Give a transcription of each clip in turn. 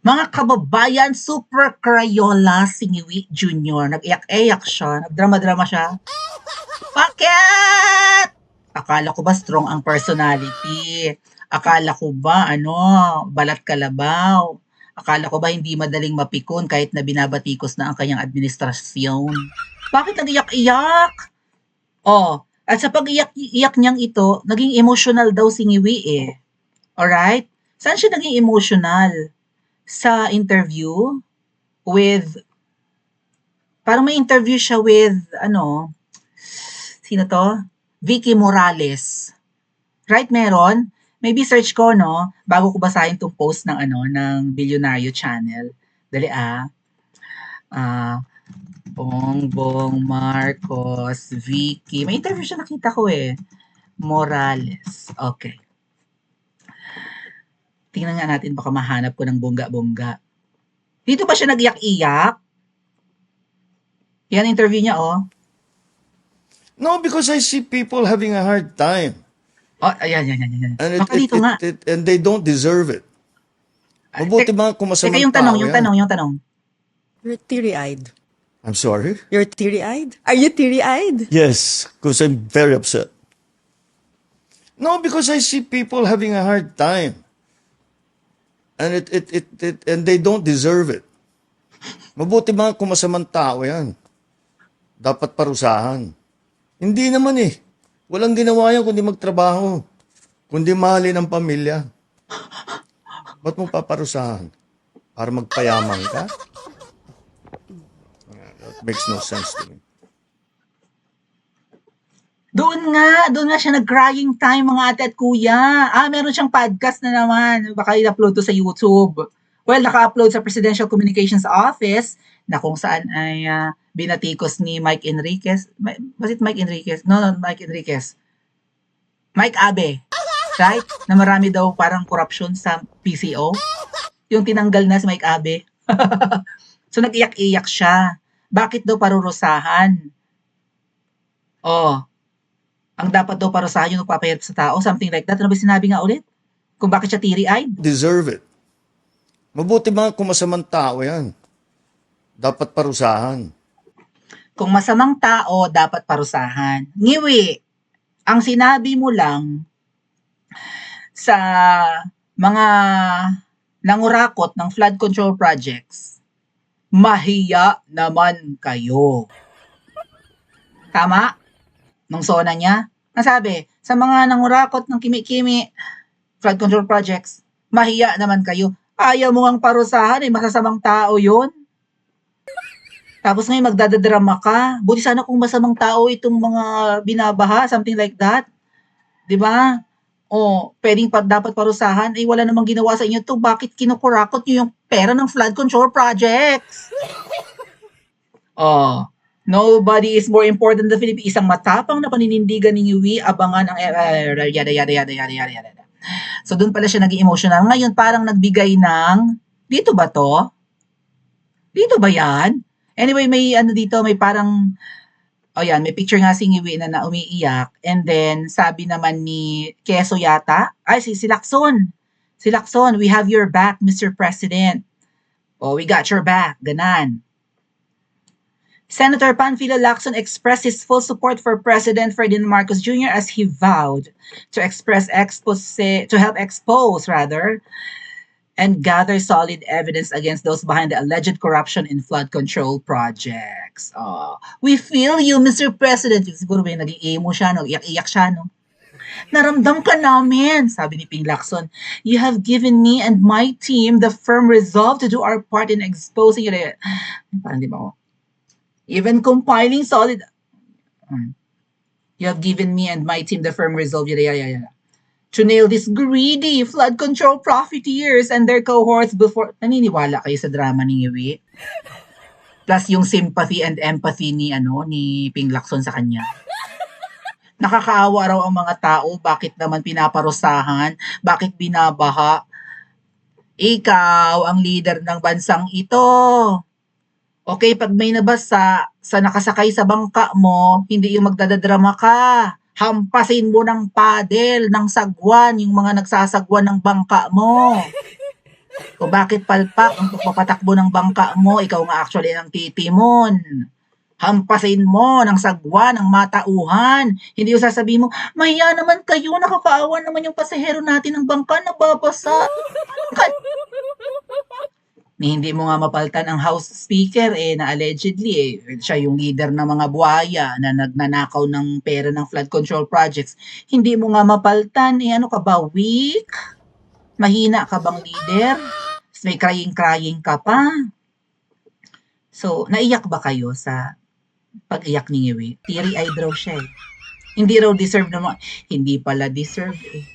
Mga kababayan, Super Crayola Singiwi Jr. Nag-iyak-iyak siya, nagdrama-drama siya. Bakit? Akala ko ba strong ang personality? Akala ko ba balat kalabaw? Akala ko ba hindi madaling mapikon kahit na binabatikos na ang kanyang administrasyon? Bakit nag-iyak-iyak? Oh, at sa pag-iyak niyang ito, naging emotional daw si Ngiwi eh. Alright? Saan siya naging emotional? Sa interview with, parang may interview siya with, sino to? Vicky Morales. Right, meron? Maybe search ko, no? Bago ko basahin tong post ng, ng Bilyonaryo Channel. Dali Ah, Bongbong Marcos, Vicky. May interview siya nakita ko eh. Morales. Okay. Tingnan nga natin baka mahanap ko ng bongga-bongga. Dito ba siya nag-iyak-iyak? Yan interview niya, oh. No, because I see people having a hard time. Oh, ayan, yan, yan, yan. And Baka dito nga. and they don't deserve it. Mabuti ba kung Teka, masamang yung tanong, tao yung yan? tanong, yung tanong. You're teary-eyed. I'm sorry? You're teary-eyed? Are you teary-eyed? Yes, because I'm very upset. No, because I see people having a hard time. And and they don't deserve it. Mabuti ba kung masamang tao yan? Dapat parusahan. Hindi naman eh. Walang ginawa yan kundi magtrabaho. Kundi mahalin ang pamilya. Ba't mo paparusahan? Para magpayaman ka? That makes no sense to me. Doon nga siya nag-crying time mga ate at kuya. Meron siyang podcast na naman. Baka i-upload to sa YouTube. Well, naka-upload sa Presidential Communications Office na kung saan ay binatikos ni Mike Enriquez. Was it Mike Enriquez? No, Mike Enriquez. Mike Abe. Right? Na marami daw parang corruption sa PCO. Yung tinanggal na si Mike Abe. So nag-iyak-iyak siya. Bakit daw parurusahan? Oh, ang dapat daw parusahan yung nagpapahirap sa tao, something like that. Ano ba sinabi nga ulit? Kung bakit siya teary-eyed? Deserve it. Mabuti ba kung masamang tao yan? Dapat parusahan. Kung masamang tao, dapat parusahan. Ngiwi, ang sinabi mo lang sa mga nangurakot ng flood control projects, mahiya naman kayo. Tama? Nung sona niya? Nasabi, sa mga nangurakot ng kimi-kimi flood control projects, mahiya naman kayo. Ayaw mo ang parusahan, masasamang tao yun. Tapos ngayon magdadadrama ka. Buti sana kung masamang tao itong mga binabaha, something like that. 'Di ba? O, pwedeng dapat parusahan, wala namang ginawa sa inyo to. Bakit kinukurakot nyo yung pera ng flood control projects? Oh, nobody is more important than the Philippines. Isang matapang na paninindigan ni Yui, abangan ang yada yada yada yada yada yada. So doon pala siya naging emotional. Ngayon parang nagbigay ng, dito ba to? Dito ba yan? Anyway, may dito, may parang, yan, may picture nga si Ngiwi na umiiyak. And then, sabi naman ni Quezon yata, si Lacson. Si Lacson, we have your back, Mr. President. Oh, we got your back. Ganan. Senator Panfilo Lacson expressed his full support for President Ferdinand Marcos Jr. as he vowed to help expose and gather solid evidence against those behind the alleged corruption in flood control projects. We feel you, Mr. President. Siguro ba yung nag-i-emo siya, no? Iyak-iyak siya, no? Naramdam ka namin, sabi ni Ping Lacson. You have given me and my team the firm resolve to do our part in exposing it. Parang di ba ako? Even compiling solid. You have given me and my team the firm resolve to nail these greedy flood control profiteers and their cohorts before. Naniniwala kayo sa drama ni Yui? Plus yung sympathy and empathy ni Ping Lacson sa kanya. Nakakaawa raw ang mga tao, bakit naman pinaparusahan, bakit binabaha. Ikaw ang leader ng bansang ito. Okay, pag may nabasa sa nakasakay sa bangka mo, hindi yung magdadadrama ka. Hampasin mo ng padel, ng sagwan, yung mga nagsasagwan ng bangka mo. O bakit palpak ang pagpapatakbo ng bangka mo? Ikaw nga actually ang titimon. Hampasin mo ng sagwa ng matauhan. Hindi yung sasabihin mo, mahiya naman kayo, nakakaawa naman yung pasahero natin ng bangka, nababasa. Ni hindi mo nga mapaltan ang House Speaker na allegedly siya yung leader ng mga buhaya na nagnanakaw ng pera ng flood control projects. Hindi mo nga mapaltan, ano ka ba, weak? Mahina ka bang leader? May crying-crying ka pa? So, naiyak ba kayo sa pag-iyak ni Ngiwi? Teary-eyed raw siya eh. Hindi raw deserve naman. Hindi pala deserve eh.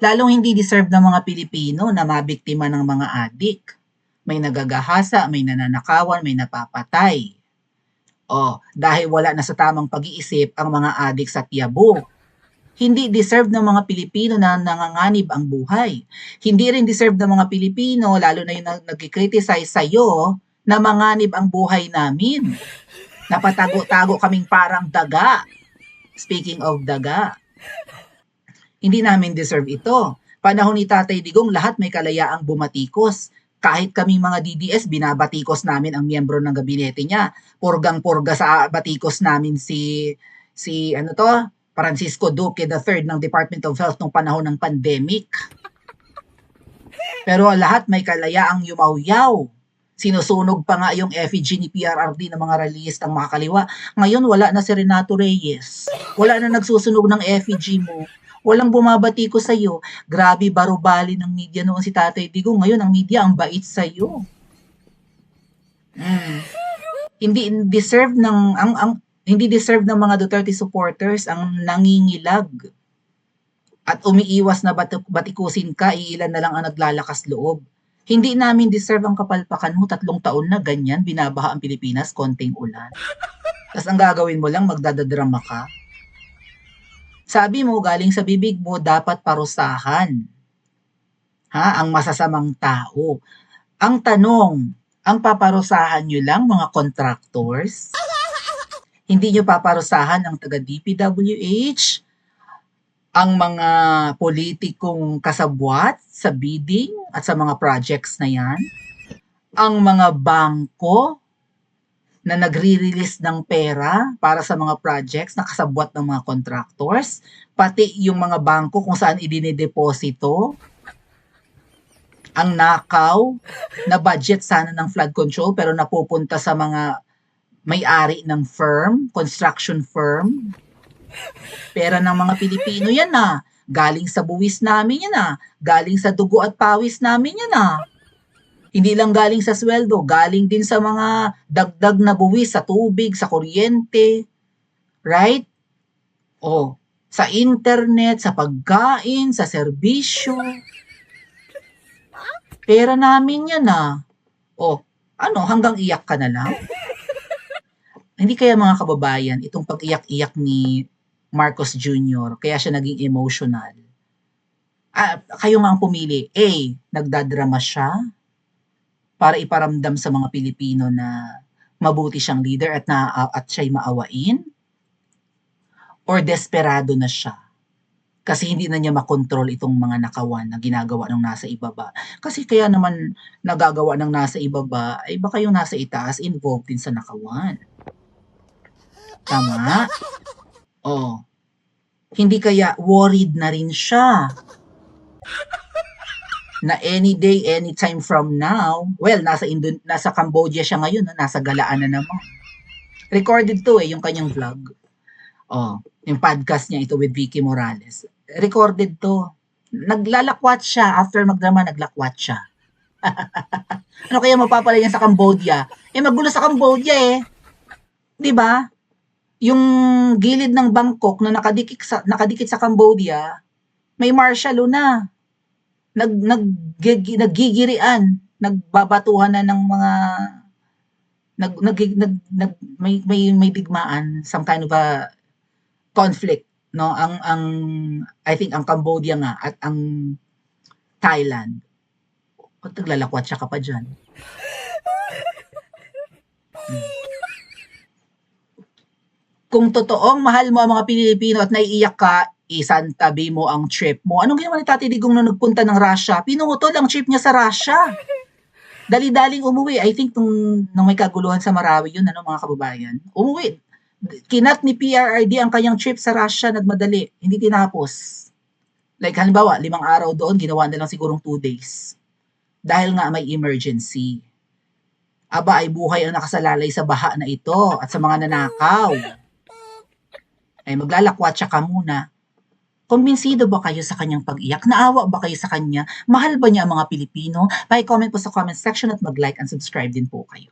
Lalong hindi deserve ng mga Pilipino na mabiktima ng mga adik. May nagagahasa, may nananakawan, may napapatay. Dahil wala na sa tamang pag-iisip ang mga adik sa Tiabo. Hindi deserve ng mga Pilipino na nanganganib ang buhay. Hindi rin deserve ng mga Pilipino, lalo na yung nag-criticize sa'yo, na manganib ang buhay namin. Napatago-tago kaming parang daga. Speaking of daga, hindi namin deserve ito. Panahon ni Tatay Digong, lahat may kalayaang bumatikos. Kahit kaming mga DDS, binabatikos namin ang miyembro ng gabinete niya. Purgang-purga sa batikos namin si Francisco Duque III ng Department of Health nung panahon ng pandemic. Pero lahat may kalayaang yumawyaw. Sinusunog pa nga yung effigy ni PRRD ng mga rallyistang makakaliwa. Ngayon, wala na si Renato Reyes. Wala na nagsusunog ng effigy mo. Walang bumabati ko sa'yo. Grabe, barubali ng media noon si Tatay Digong. Ngayon, ang media ang bait sa'yo. Hindi deserve ng mga Duterte supporters ang nangingilag. At umiiwas na batikusin ka, iilan na lang ang naglalakas loob. Hindi namin deserve ang kapalpakan mo, 3 taon na ganyan, binabaha ang Pilipinas, konting ulan. Tapos ang gagawin mo lang, magdadadrama ka. Sabi mo, galing sa bibig mo, dapat parusahan. Ang masasamang tao. Ang tanong, ang paparusahan nyo lang mga contractors? Hindi nyo paparusahan ang taga-DPWH? Ang mga politikong kasabwat sa bidding at sa mga projects na yan? Ang mga bangko na nagre-release ng pera para sa mga projects na kasabwat ng mga contractors, pati yung mga bangko kung saan idinideposito ang nakaw na budget sana ng flood control pero napupunta sa mga may-ari ng firm, construction firm. Pera ng mga Pilipino yan na. Galing sa buwis namin yan na. Galing sa dugo at pawis namin yan na. Hindi lang galing sa sweldo, galing din sa mga dagdag na buwis sa tubig, sa kuryente. Right? Sa internet, sa pagkain, sa serbisyo. Pera namin yan na. Hanggang iyak ka na lang? Hindi kaya mga kababayan, itong pag-iyak-iyak ni Marcos Jr., kaya siya naging emotional. Kayo nga ang pumili. A, nagdadrama siya para iparamdam sa mga Pilipino na mabuti siyang leader at siya'y maawain? Or desperado na siya? Kasi hindi na niya makontrol itong mga nakawan na ginagawa ng nasa ibaba. Kasi kaya naman nagagawa ng nasa ibaba, ay baka yung nasa itaas involved din sa nakawan. Tama? Hindi kaya worried na rin siya na any day, anytime from now, nasa Cambodia siya ngayon, nasa galaan na naman. Recorded to yung kanyang vlog. Yung podcast niya ito with Vicky Morales. Recorded to. Naglalakwat siya, after magdrama, naglakwat siya. Ano kaya mapapala niya sa Cambodia? Magulo sa Cambodia 'Di ba? Yung gilid ng Bangkok na nakadikit sa Cambodia, may martial law na. Naggigirian, nagbabatuhan na ng mga may digmaan, some kind of a conflict, no? I think ang Cambodia nga at ang Thailand. Naglalakwat siya ka pa diyan. Kung totoong mahal mo ang mga Pilipino at naiiyak ka, isantabi mo ang trip mo. Anong ginawa ni Tati Digong nung nagpunta ng Russia? Pinungutol ang trip niya sa Russia. Dali-daling umuwi. I think nung may kaguluhan sa Marawi yun, mga kababayan. Umuwi. Kinat ni PRRD ang kanyang trip sa Russia, nagmadali. Hindi tinapos. Like halimbawa, 5 araw doon, ginawa na lang sigurong 2 days. Dahil nga may emergency. Aba ay buhay ang nakasalalay sa baha na ito at sa mga nanakaw. Ay maglalakwatsa ka muna. Kumbinsido ba kayo sa kanyang pag-iyak? Naawa ba kayo sa kanya? Mahal ba niya ang mga Pilipino? Pa-comment po sa comment section at mag-like and subscribe din po kayo.